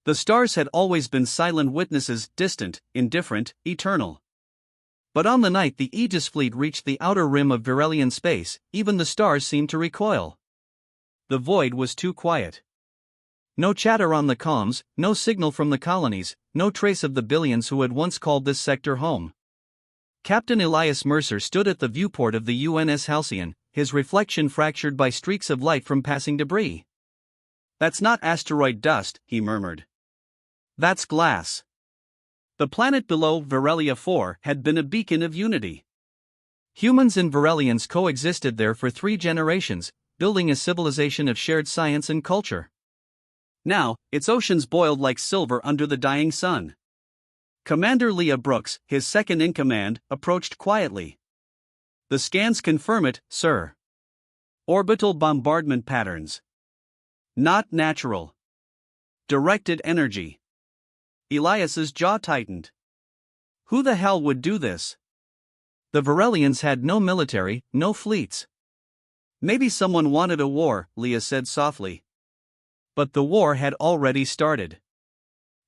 The stars had always been silent witnesses, distant, indifferent, eternal. But on the night the Aegis fleet reached the outer rim of Virelian space, even the stars seemed to recoil. The void was too quiet. No chatter on the comms, no signal from the colonies, no trace of the billions who had once called this sector home. Captain Elias Mercer stood at the viewport of the UNS Halcyon, his reflection fractured by streaks of light from passing debris. "That's not asteroid dust," he murmured. "That's glass." The planet below Virelia 4 had been a beacon of unity. Humans and Virelians coexisted there for 3 generations, building a civilization of shared science and culture. Now, its oceans boiled like silver under the dying sun. Commander Leah Brooks, his second-in-command, approached quietly. "The scans confirm it, sir. Orbital bombardment patterns. Not natural. Directed energy." Elias's jaw tightened. Who the hell would do this? The Virelians had no military, no fleets. "Maybe someone wanted a war," Leah said softly. But the war had already started.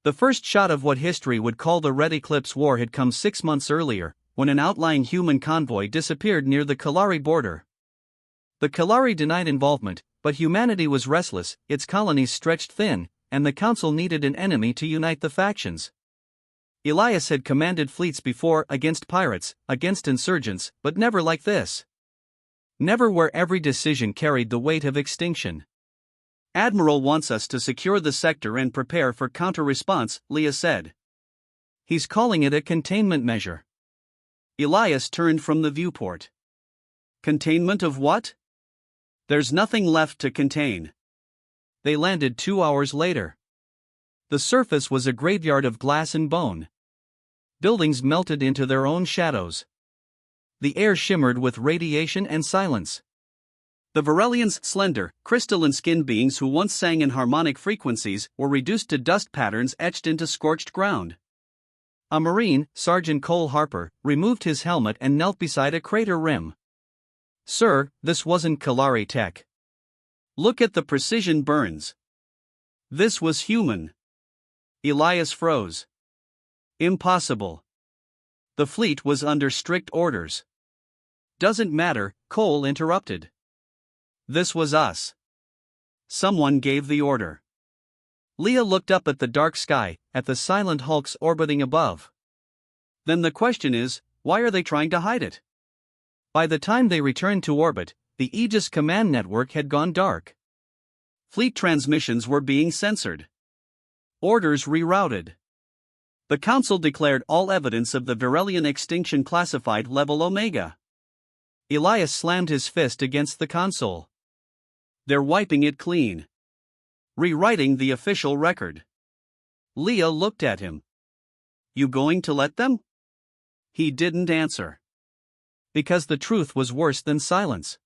The first shot of what history would call the Red Eclipse War had come 6 months earlier, when an outlying human convoy disappeared near the Kalari border. The Kalari denied involvement, but humanity was restless, its colonies stretched thin, and the Council needed an enemy to unite the factions. Elias had commanded fleets before, against pirates, against insurgents, but never like this. Never where every decision carried the weight of extinction. "Admiral wants us to secure the sector and prepare for counter-response," Leah said. "He's calling it a containment measure." Elias turned from the viewport. "Containment of what?" "There's nothing left to contain." They landed 2 hours later. The surface was a graveyard of glass and bone. Buildings melted into their own shadows. The air shimmered with radiation and silence. The Virelians, slender, crystalline skinned beings who once sang in harmonic frequencies, were reduced to dust patterns etched into scorched ground. A Marine, Sergeant Cole Harper, removed his helmet and knelt beside a crater rim. "Sir, this wasn't Kalari tech. Look at the precision burns. This was human." Elias froze. "Impossible. The fleet was under strict orders." "Doesn't matter," Cole interrupted. "This was us. Someone gave the order." Leah looked up at the dark sky, at the silent hulks orbiting above. "Then the question is, why are they trying to hide it?" By the time they returned to orbit, the Aegis command network had gone dark. Fleet transmissions were being censored. Orders rerouted. The Council declared all evidence of the Virelian extinction classified level Omega. Elias slammed his fist against the console. "They're wiping it clean. Rewriting the official record." Leah looked at him. "You going to let them?" He didn't answer. Because the truth was worse than silence.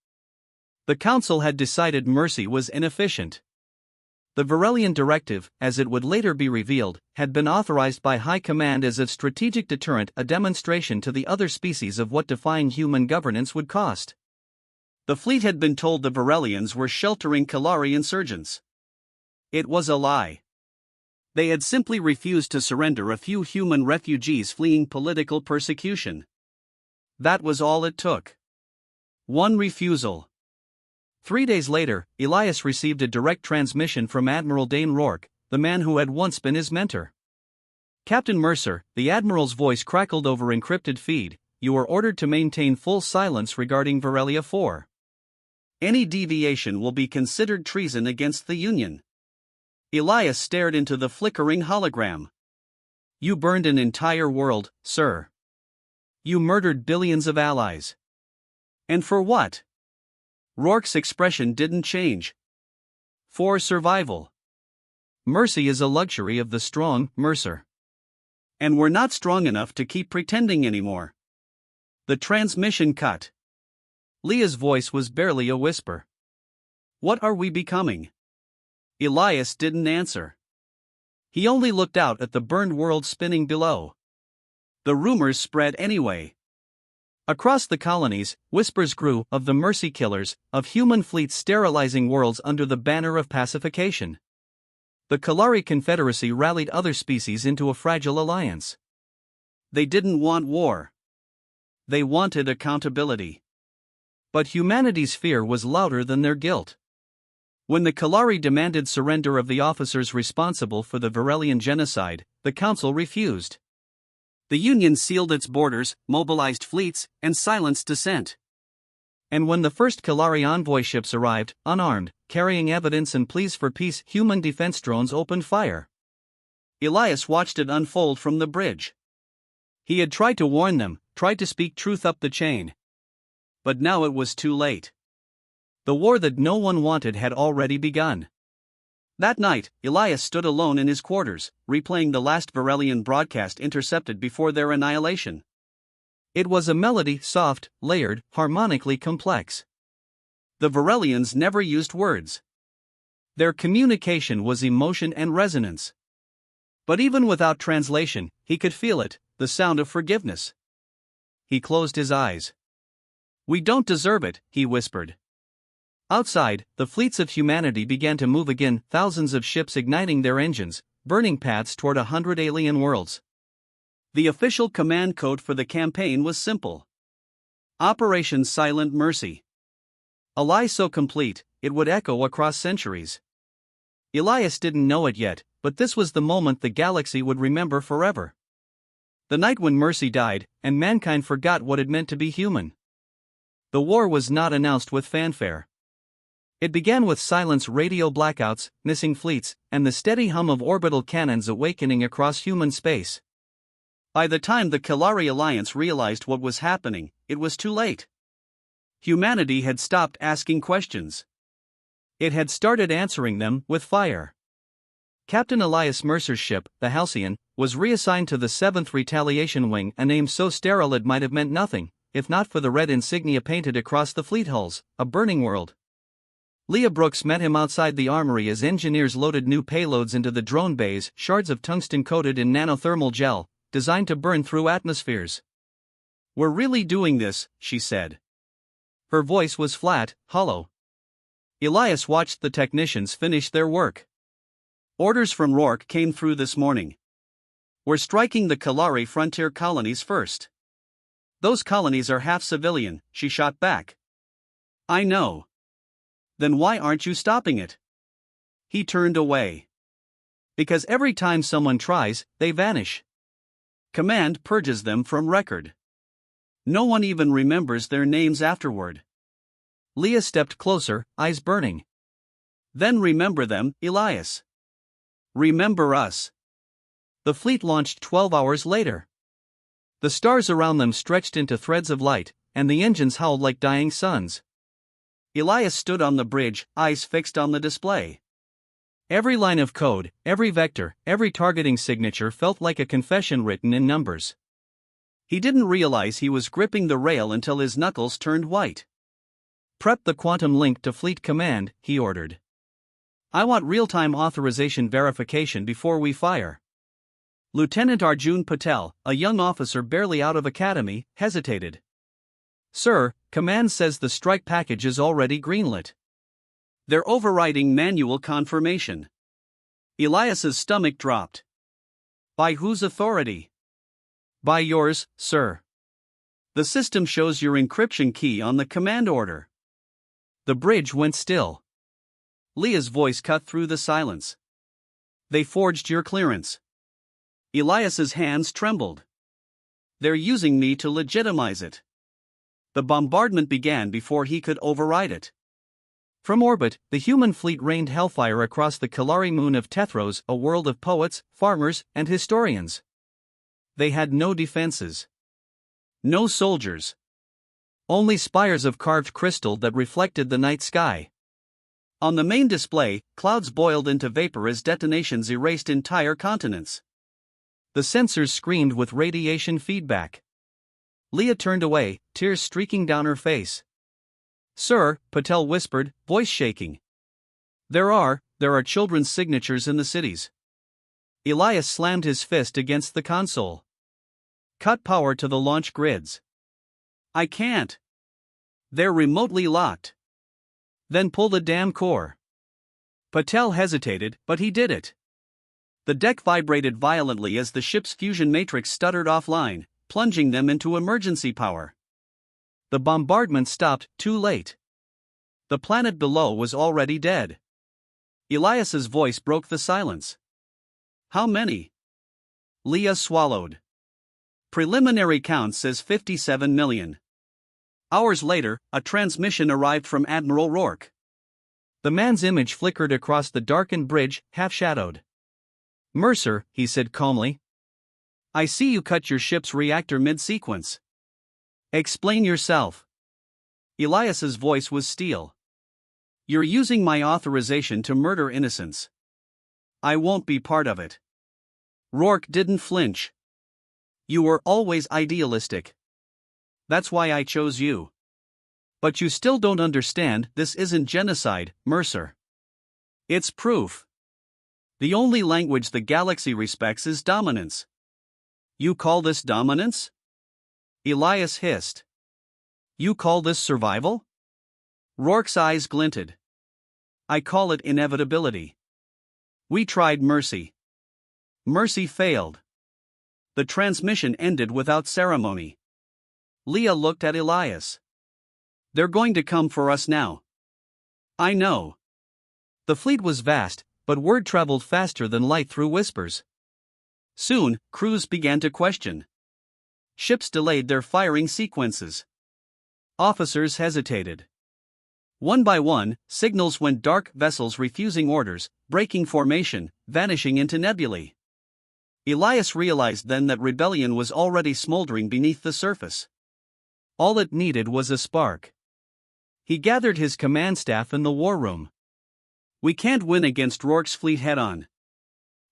The Council had decided mercy was inefficient. The Virelian directive, as it would later be revealed, had been authorized by High Command as a strategic deterrent, a demonstration to the other species of what defying human governance would cost. The fleet had been told the Virelians were sheltering Kalari insurgents. It was a lie. They had simply refused to surrender a few human refugees fleeing political persecution. That was all it took. One refusal. 3 days later, Elias received a direct transmission from Admiral Dane Rourke, the man who had once been his mentor. "Captain Mercer," the Admiral's voice crackled over encrypted feed, "you are ordered to maintain full silence regarding Virelia 4. Any deviation will be considered treason against the Union." Elias stared into the flickering hologram. "You burned an entire world, sir. You murdered billions of allies. And for what?" Rourke's expression didn't change. "For survival. Mercy is a luxury of the strong, Mercer. And we're not strong enough to keep pretending anymore." The transmission cut. Leah's voice was barely a whisper. "What are we becoming?" Elias didn't answer. He only looked out at the burned world spinning below. The rumors spread anyway. Across the colonies, whispers grew of the mercy killers, of human fleets sterilizing worlds under the banner of pacification. The Kalari Confederacy rallied other species into a fragile alliance. They didn't want war. They wanted accountability. But humanity's fear was louder than their guilt. When the Kalari demanded surrender of the officers responsible for the Virelian genocide, the Council refused. The Union sealed its borders, mobilized fleets, and silenced dissent. And when the first Kalari envoy ships arrived, unarmed, carrying evidence and pleas for peace, human defense drones opened fire. Elias watched it unfold from the bridge. He had tried to warn them, tried to speak truth up the chain. But now it was too late. The war that no one wanted had already begun. That night, Elias stood alone in his quarters, replaying the last Virelian broadcast intercepted before their annihilation. It was a melody, soft, layered, harmonically complex. The Virelians never used words. Their communication was emotion and resonance. But even without translation, he could feel it, the sound of forgiveness. He closed his eyes. "We don't deserve it," he whispered. Outside, the fleets of humanity began to move again, thousands of ships igniting their engines, burning paths toward 100 alien worlds. The official command code for the campaign was simple. Operation Silent Mercy. A lie so complete, it would echo across centuries. Elias didn't know it yet, but this was the moment the galaxy would remember forever. The night when Mercy died, and mankind forgot what it meant to be human. The war was not announced with fanfare. It began with silence, radio blackouts, missing fleets, and the steady hum of orbital cannons awakening across human space. By the time the Kalari Alliance realized what was happening, it was too late. Humanity had stopped asking questions. It had started answering them with fire. Captain Elias Mercer's ship, the Halcyon, was reassigned to the 7th Retaliation Wing, a name so sterile it might have meant nothing, if not for the red insignia painted across the fleet hulls, a burning world. Leah Brooks met him outside the armory as engineers loaded new payloads into the drone bays, shards of tungsten coated in nanothermal gel, designed to burn through atmospheres. "We're really doing this," she said. Her voice was flat, hollow. Elias watched the technicians finish their work. Orders from Rourke came through this morning. "We're striking the Kalari frontier colonies first." "Those colonies are half civilian," she shot back. "I know. Then why aren't you stopping it?" He turned away. "Because every time someone tries, they vanish. Command purges them from record. No one even remembers their names afterward." Leah stepped closer, eyes burning. "Then remember them, Elias. Remember us." The fleet launched 12 hours later. The stars around them stretched into threads of light, and the engines howled like dying suns. Elias stood on the bridge, eyes fixed on the display. Every line of code, every vector, every targeting signature felt like a confession written in numbers. He didn't realize he was gripping the rail until his knuckles turned white. "Prep the quantum link to Fleet Command," he ordered. "I want real-time authorization verification before we fire." Lieutenant Arjun Patel, a young officer barely out of academy, hesitated. "Sir, Command says the strike package is already greenlit. They're overriding manual confirmation." Elias's stomach dropped. "By whose authority?" "By yours, sir. The system shows your encryption key on the command order." The bridge went still. Leah's voice cut through the silence. "They forged your clearance." Elias's hands trembled. "They're using me to legitimize it." The bombardment began before he could override it. From orbit, the human fleet rained hellfire across the Kalari moon of Tethros, a world of poets, farmers, and historians. They had no defenses. No soldiers. Only spires of carved crystal that reflected the night sky. On the main display, clouds boiled into vapor as detonations erased entire continents. The sensors screamed with radiation feedback. Leah turned away, tears streaking down her face. "Sir," Patel whispered, voice shaking. There are children's signatures in the cities." Elias slammed his fist against the console. "Cut power to the launch grids." "I can't. They're remotely locked." "Then pull the damn core." Patel hesitated, but he did it. The deck vibrated violently as the ship's fusion matrix stuttered offline, plunging them into emergency power. The bombardment stopped too late. The planet below was already dead. Elias's voice broke the silence. How many? Leah swallowed. Preliminary count says 57 million. Hours later, a transmission arrived from Admiral Rourke. The man's image flickered across the darkened bridge, half-shadowed. Mercer, he said calmly. I see you cut your ship's reactor mid-sequence. Explain yourself. Elias's voice was steel. You're using my authorization to murder innocents. I won't be part of it. Rourke didn't flinch. You were always idealistic. That's why I chose you. But you still don't understand, this isn't genocide, Mercer. It's proof. The only language the galaxy respects is dominance. You call this dominance? Elias hissed. You call this survival? Rourke's eyes glinted. I call it inevitability. We tried mercy. Mercy failed. The transmission ended without ceremony. Leah looked at Elias. They're going to come for us now. I know. The fleet was vast, but word traveled faster than light through whispers. Soon, crews began to question. Ships delayed their firing sequences. Officers hesitated. One by one, signals went dark, vessels refusing orders, breaking formation, vanishing into nebulae. Elias realized then that rebellion was already smoldering beneath the surface. All it needed was a spark. He gathered his command staff in the war room. We can't win against Rourke's fleet head-on.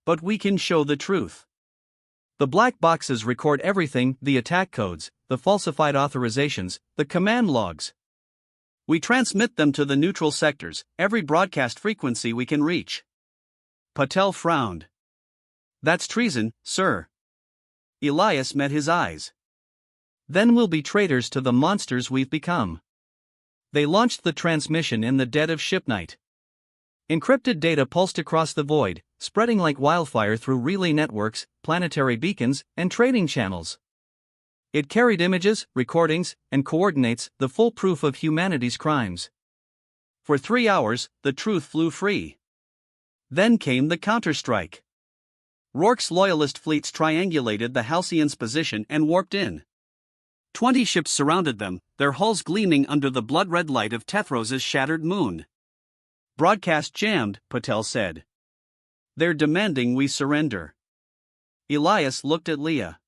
But we can show the truth. The black boxes record everything, the attack codes, the falsified authorizations, the command logs. We transmit them to the neutral sectors, every broadcast frequency we can reach. Patel frowned. That's treason, sir. Elias met his eyes. Then we'll be traitors to the monsters we've become. They launched the transmission in the dead of ship night. Encrypted data pulsed across the void, spreading like wildfire through relay networks, planetary beacons, and trading channels. It carried images, recordings, and coordinates, the full proof of humanity's crimes. For 3 hours, the truth flew free. Then came the counterstrike. Rourke's loyalist fleets triangulated the Halcyon's position and warped in. 20 ships surrounded them, their hulls gleaming under the blood-red light of Tethros' shattered moon. Broadcast jammed, Patel said. They're demanding we surrender. Elias looked at Leah.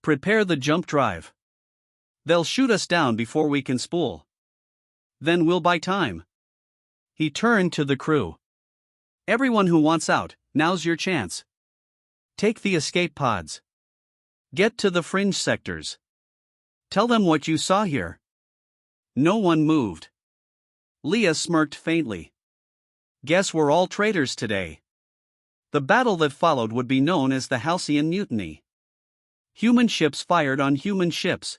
Prepare the jump drive. They'll shoot us down before we can spool. Then we'll buy time. He turned to the crew. Everyone who wants out, now's your chance. Take the escape pods. Get to the fringe sectors. Tell them what you saw here. No one moved. Leah smirked faintly. Guess we're all traitors today. The battle that followed would be known as the Halcyon Mutiny. Human ships fired on human ships.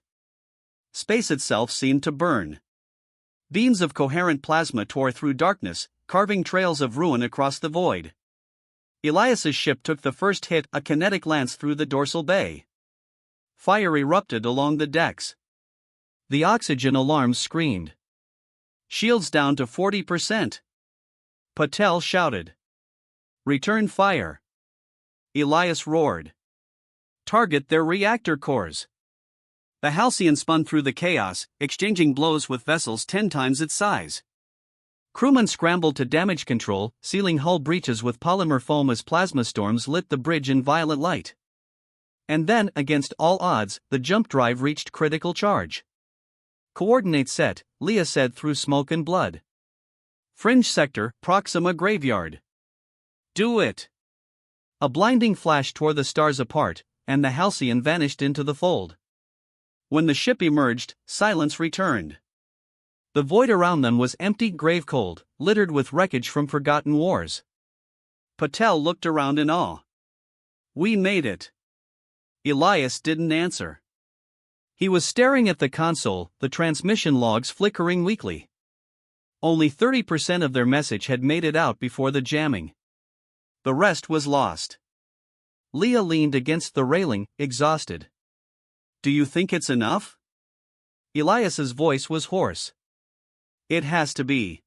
Space itself seemed to burn. Beams of coherent plasma tore through darkness, carving trails of ruin across the void. Elias's ship took the first hit, a kinetic lance through the dorsal bay. Fire erupted along the decks. The oxygen alarms screamed. Shields down to 40%. Patel shouted. Return fire. Elias roared. Target their reactor cores. The Halcyon spun through the chaos, exchanging blows with vessels 10 times its size. Crewmen scrambled to damage control, sealing hull breaches with polymer foam as plasma storms lit the bridge in violet light. And then, against all odds, the jump drive reached critical charge. Coordinates set, Leah said through smoke and blood. Fringe sector, Proxima Graveyard. Do it! A blinding flash tore the stars apart, and the Halcyon vanished into the fold. When the ship emerged, silence returned. The void around them was empty, grave cold, littered with wreckage from forgotten wars. Patel looked around in awe. We made it. Elias didn't answer. He was staring at the console, the transmission logs flickering weakly. Only 30% of their message had made it out before the jamming. The rest was lost. Leah leaned against the railing, exhausted. "Do you think it's enough?" Elias's voice was hoarse. "It has to be."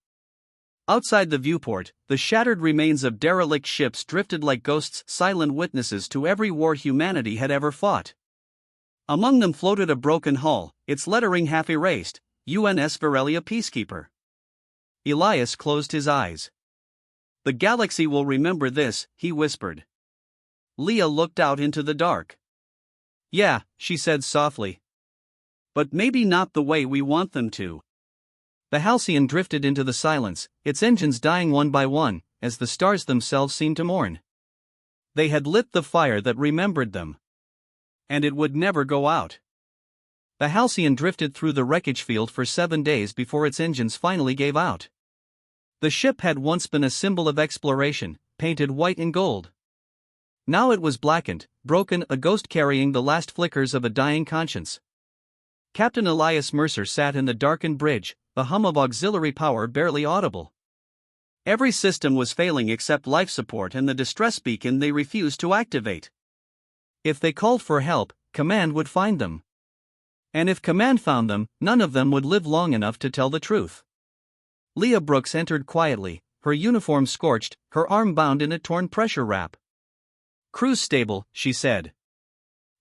Outside the viewport, the shattered remains of derelict ships drifted like ghosts, silent witnesses to every war humanity had ever fought. Among them floated a broken hull, its lettering half erased, UNS Virelia Peacekeeper. Elias closed his eyes. "The galaxy will remember this," he whispered. Leah looked out into the dark. "Yeah," she said softly. "But maybe not the way we want them to." The Halcyon drifted into the silence, its engines dying one by one, as the stars themselves seemed to mourn. They had lit the fire that remembered them. And it would never go out. The Halcyon drifted through the wreckage field for 7 days before its engines finally gave out. The ship had once been a symbol of exploration, painted white and gold. Now it was blackened, broken, a ghost carrying the last flickers of a dying conscience. Captain Elias Mercer sat in the darkened bridge, the hum of auxiliary power barely audible. Every system was failing except life support and the distress beacon they refused to activate. If they called for help, Command would find them. And if Command found them, none of them would live long enough to tell the truth. Leah Brooks entered quietly, her uniform scorched, her arm bound in a torn pressure wrap. "Crew's stable," she said.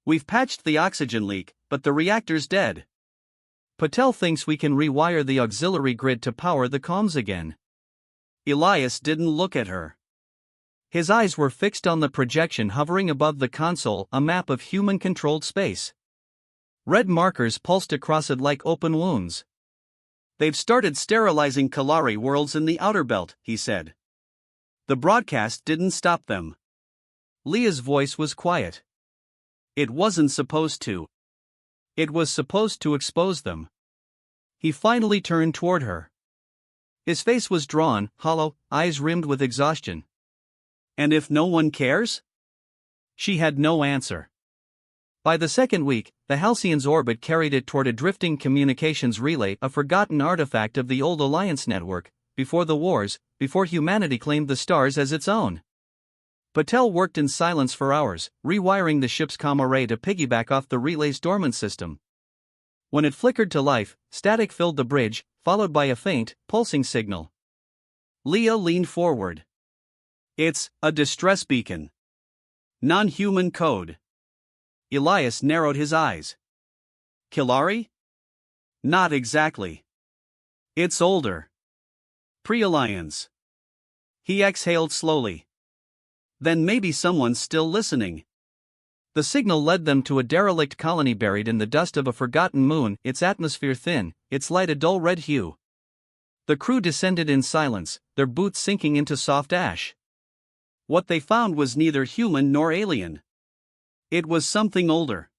"We've patched the oxygen leak, but the reactor's dead. Patel thinks we can rewire the auxiliary grid to power the comms again." Elias didn't look at her. His eyes were fixed on the projection hovering above the console, a map of human-controlled space. Red markers pulsed across it like open wounds. "They've started sterilizing Kalari worlds in the outer belt," he said. "The broadcast didn't stop them." Leah's voice was quiet. "It wasn't supposed to. It was supposed to expose them." He finally turned toward her. His face was drawn, hollow, eyes rimmed with exhaustion. "And if no one cares?" She had no answer. By the second week, the Halcyon's orbit carried it toward a drifting communications relay, a forgotten artifact of the old Alliance network, before the wars, before humanity claimed the stars as its own. Patel worked in silence for hours, rewiring the ship's comm array to piggyback off the relay's dormant system. When it flickered to life, static filled the bridge, followed by a faint, pulsing signal. Leah leaned forward. "It's a distress beacon. Non-human code." Elias narrowed his eyes. "Kalari?" "Not exactly. It's older. Pre-Alliance." He exhaled slowly. "Then maybe someone's still listening." The signal led them to a derelict colony buried in the dust of a forgotten moon, its atmosphere thin, its light a dull red hue. The crew descended in silence, their boots sinking into soft ash. What they found was neither human nor alien. It was something older.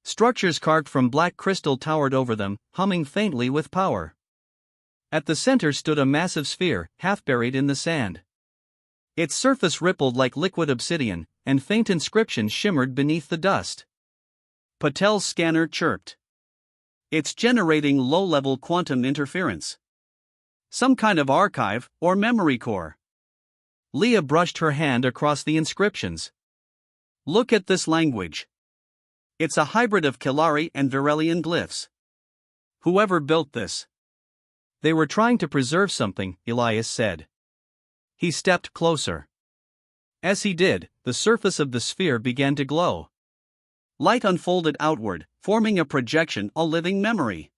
Structures carved from black crystal towered over them, humming faintly with power. At the center stood a massive sphere, half buried in the sand. Its surface rippled like liquid obsidian, and faint inscriptions shimmered beneath the dust. Patel's scanner chirped. "It's generating low-level quantum interference. Some kind of archive, or memory core." Leah brushed her hand across the inscriptions. "Look at this language. It's a hybrid of Kalari and Virelian glyphs. Whoever built this." "They were trying to preserve something," Elias said. He stepped closer. As he did, the surface of the sphere began to glow. Light unfolded outward, forming a projection, a living memory.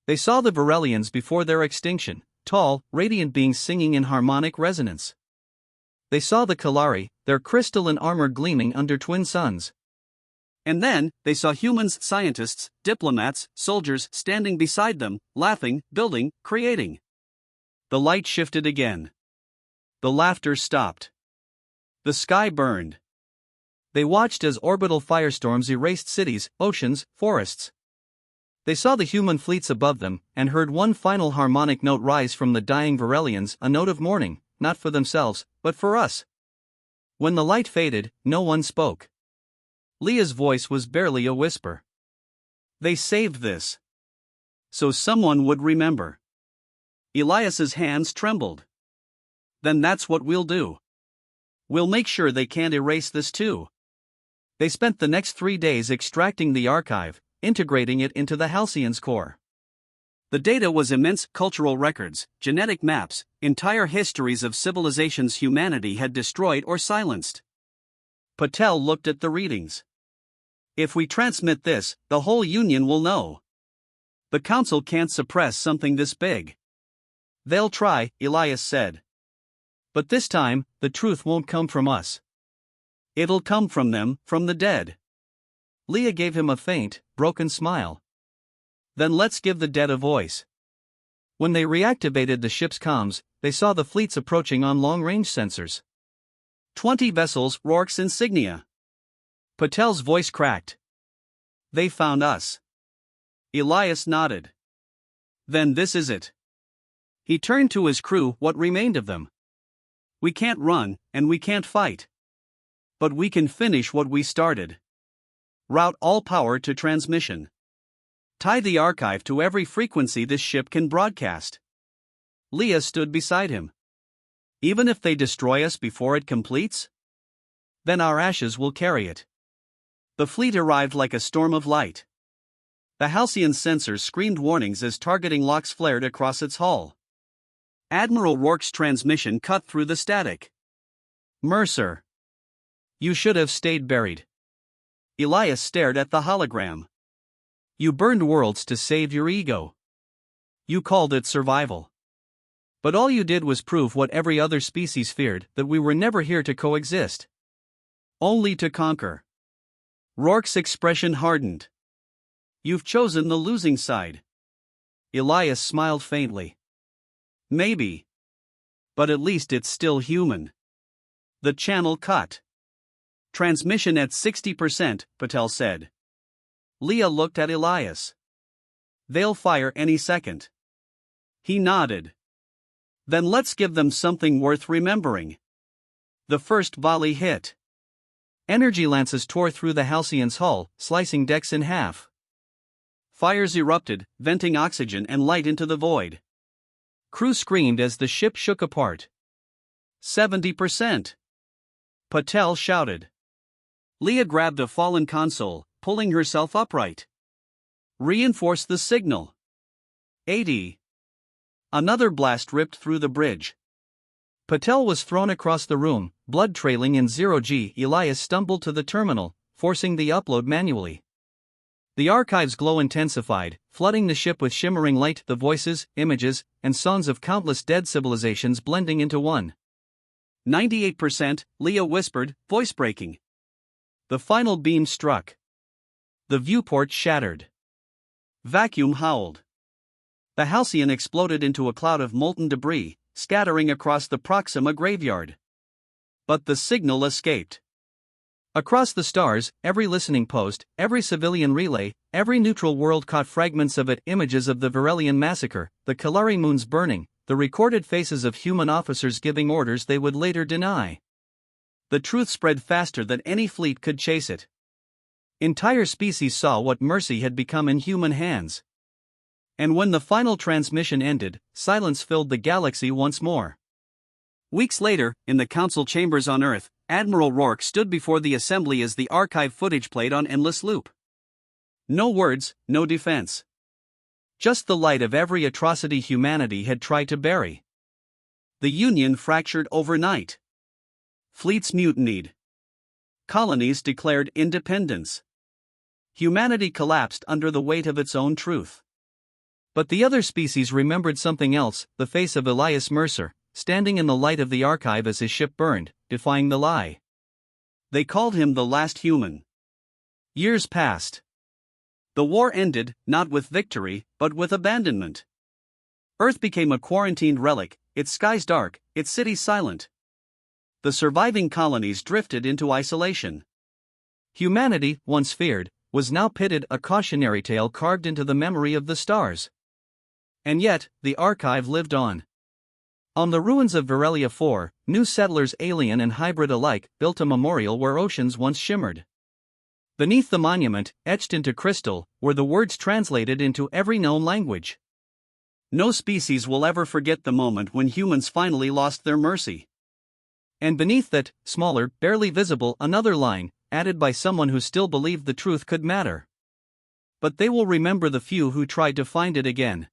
They saw the Virelians before their extinction, tall, radiant beings singing in harmonic resonance. They saw the Kalari, their crystalline armor gleaming under twin suns. And then, they saw humans, scientists, diplomats, soldiers standing beside them, laughing, building, creating. The light shifted again. The laughter stopped. The sky burned. They watched as orbital firestorms erased cities, oceans, forests. They saw the human fleets above them, and heard one final harmonic note rise from the dying Virelians, a note of mourning, not for themselves, but for us. When the light faded, no one spoke. Leah's voice was barely a whisper. "They saved this. So someone would remember." Elias's hands trembled. Then that's what we'll do. We'll make sure they can't erase this too. They spent the next 3 days extracting the archive, integrating it into the Halcyon's core. The data was immense: cultural records, genetic maps, entire histories of civilizations humanity had destroyed or silenced. Patel looked at the readings. If we transmit this, the whole Union will know. The Council can't suppress something this big. They'll try, Elias said. But this time, the truth won't come from us. It'll come from them, from the dead. Leah gave him a faint, broken smile. Then let's give the dead a voice. When they reactivated the ship's comms, they saw the fleets approaching on long-range sensors. 20 vessels, Rourke's insignia. Patel's voice cracked. They found us. Elias nodded. Then this is it. He turned to his crew, what remained of them. We can't run, and we can't fight. But we can finish what we started. Route all power to transmission. Tie the archive to every frequency this ship can broadcast. Leah stood beside him. Even if they destroy us before it completes? Then our ashes will carry it. The fleet arrived like a storm of light. The Halcyon sensors screamed warnings as targeting locks flared across its hull. Admiral Rourke's transmission cut through the static. Mercer. You should have stayed buried. Elias stared at the hologram. You burned worlds to save your ego. You called it survival. But all you did was prove what every other species feared, that we were never here to coexist. Only to conquer. Rourke's expression hardened. You've chosen the losing side. Elias smiled faintly. Maybe. But at least it's still human. The channel cut. Transmission at 60%, Patel said. Leah looked at Elias. They'll fire any second. He nodded. Then let's give them something worth remembering. The first volley hit. Energy lances tore through the Halcyon's hull, slicing decks in half. Fires erupted, venting oxygen and light into the void. Crew screamed as the ship shook apart. 70%. Patel shouted. Leah grabbed a fallen console, pulling herself upright. Reinforce the signal. 80. Another blast ripped through the bridge. Patel was thrown across the room, blood trailing in 0G. Elias stumbled to the terminal, forcing the upload manually. The archive's glow intensified, flooding the ship with shimmering light, the voices, images, and songs of countless dead civilizations blending into one. 98%, Leah whispered, voice breaking. The final beam struck. The viewport shattered. Vacuum howled. The Halcyon exploded into a cloud of molten debris, scattering across the Proxima graveyard. But the signal escaped. Across the stars, every listening post, every civilian relay, every neutral world caught fragments of it, images of the Virelian massacre, the Kalari moons burning, the recorded faces of human officers giving orders they would later deny. The truth spread faster than any fleet could chase it. Entire species saw what mercy had become in human hands. And when the final transmission ended, silence filled the galaxy once more. Weeks later, in the council chambers on Earth, Admiral Rourke stood before the assembly as the archive footage played on endless loop. No words, no defense. Just the light of every atrocity humanity had tried to bury. The Union fractured overnight. Fleets mutinied. Colonies declared independence. Humanity collapsed under the weight of its own truth. But the other species remembered something else, the face of Elias Mercer, standing in the light of the archive as his ship burned, defying the lie. They called him the last human. Years passed. The war ended, not with victory, but with abandonment. Earth became a quarantined relic, its skies dark, its cities silent. The surviving colonies drifted into isolation. Humanity, once feared, was now pitted, a cautionary tale carved into the memory of the stars. And yet, the archive lived on. On the ruins of Virelia 4, new settlers, alien and hybrid alike, built a memorial where oceans once shimmered. Beneath the monument, etched into crystal, were the words translated into every known language. No species will ever forget the moment when humans finally lost their mercy. And beneath that, smaller, barely visible, another line, added by someone who still believed the truth could matter. But they will remember the few who tried to find it again.